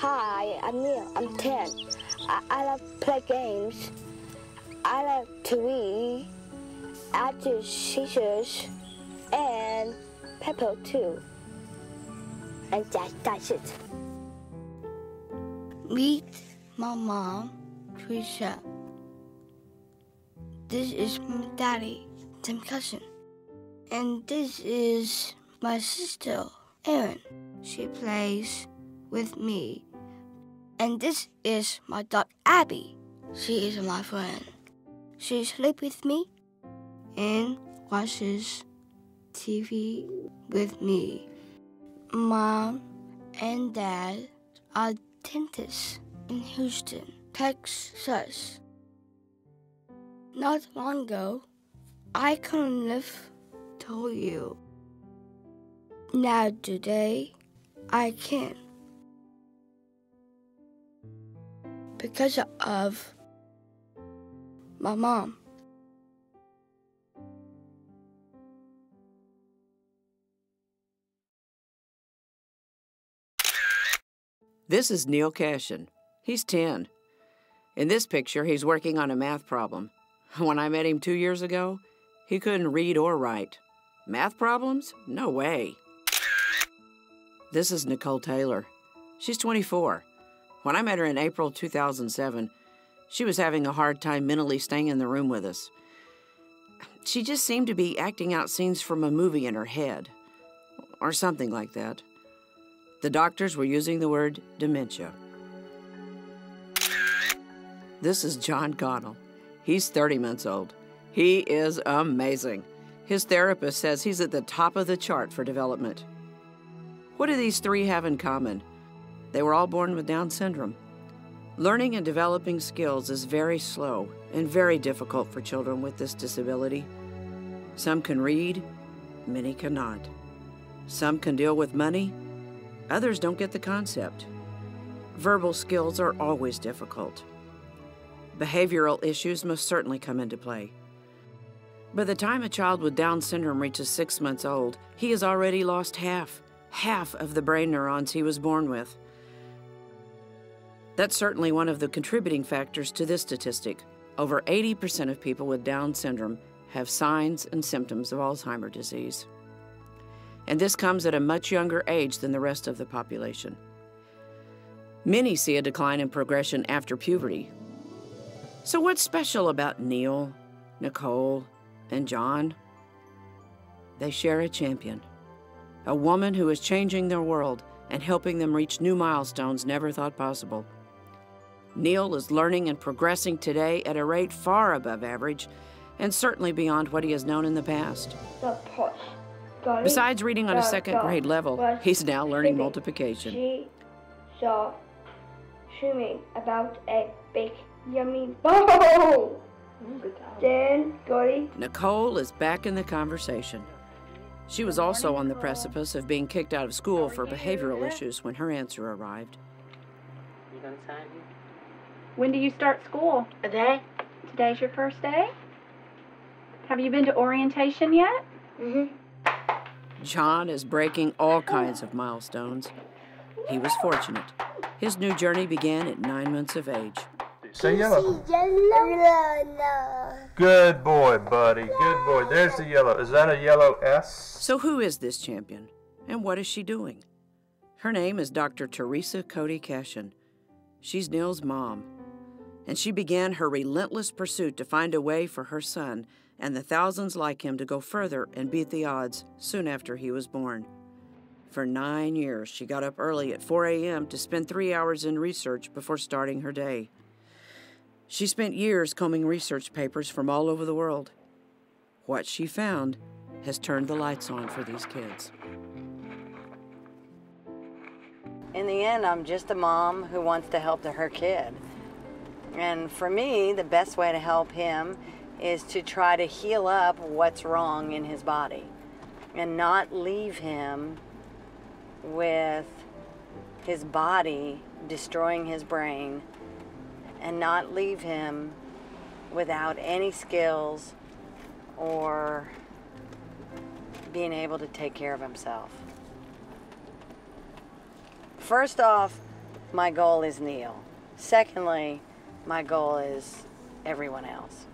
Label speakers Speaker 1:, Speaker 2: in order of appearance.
Speaker 1: Hi, I'm Neil. I'm 10. I love to play games. I love to read. I do scissors and pepper too. And that's it. Meet my mom, Teresa. This is my daddy, Tim cousin. And this is my sister, Erin. She plays with me. And this is my dog, Abby. She is my friend. She sleeps with me and watches TV with me. Mom and Dad are dentists in Houston, Texas. Not long ago, I couldn't live to you. Now today, I can. Because of my mom.
Speaker 2: This is Neil Cashin. He's 10. In this picture, he's working on a math problem. When I met him 2 years ago, he couldn't read or write. Math problems? No way. This is Nicole Taylor. She's 24. When I met her in April 2007, she was having a hard time mentally staying in the room with us. She just seemed to be acting out scenes from a movie in her head, or something like that. The doctors were using the word dementia. This is John Connell. He's 30 months old. He is amazing. His therapist says he's at the top of the chart for development. What do these three have in common? They were all born with Down syndrome. Learning and developing skills is very slow and very difficult for children with this disability. Some can read, many cannot. Some can deal with money, others don't get the concept. Verbal skills are always difficult. Behavioral issues must certainly come into play. By the time a child with Down syndrome reaches 6 months old, he has already lost half of the brain neurons he was born with. That's certainly one of the contributing factors to this statistic. Over 80% of people with Down syndrome have signs and symptoms of Alzheimer's disease. And this comes at a much younger age than the rest of the population. Many see a decline in progression after puberty. So what's special about Neil, Nicole, and John? They share a champion, a woman who is changing their world and helping them reach new milestones never thought possible. Neil is learning and progressing today at a rate far above average and certainly beyond what he has known in the past. Besides reading on a second grade level, he's now learning multiplication.
Speaker 1: She saw swimming about a big yummy bowl. Then Goldie.
Speaker 2: Nicole is back in the conversation. She was also on the precipice of being kicked out of school for behavioral issues when her answer arrived.
Speaker 3: You gonna sign me?
Speaker 4: When do you start school?
Speaker 1: Today?
Speaker 4: Today's your first day? Have you been to orientation yet?
Speaker 1: Mm-hmm.
Speaker 2: John is breaking all kinds of milestones. He was fortunate. His new journey began at 9 months of age.
Speaker 5: Say yellow.
Speaker 1: Yellow.
Speaker 5: Good boy, buddy. Good boy. There's the yellow. Is that a yellow S?
Speaker 2: So who is this champion, and what is she doing? Her name is Dr. Teresa Cody Cashin. She's Neil's mom, and she began her relentless pursuit to find a way for her son and the thousands like him to go further and beat the odds soon after he was born. For 9 years, she got up early at 4 a.m. to spend 3 hours in research before starting her day. She spent years combing research papers from all over the world. What she found has turned the lights on for these kids.
Speaker 3: In the end, I'm just a mom who wants to help her kid. And for me, the best way to help him is to try to heal up what's wrong in his body and not leave him with his body destroying his brain and not leave him without any skills or being able to take care of himself. First off, my goal is Neil. Secondly, my goal is everyone else.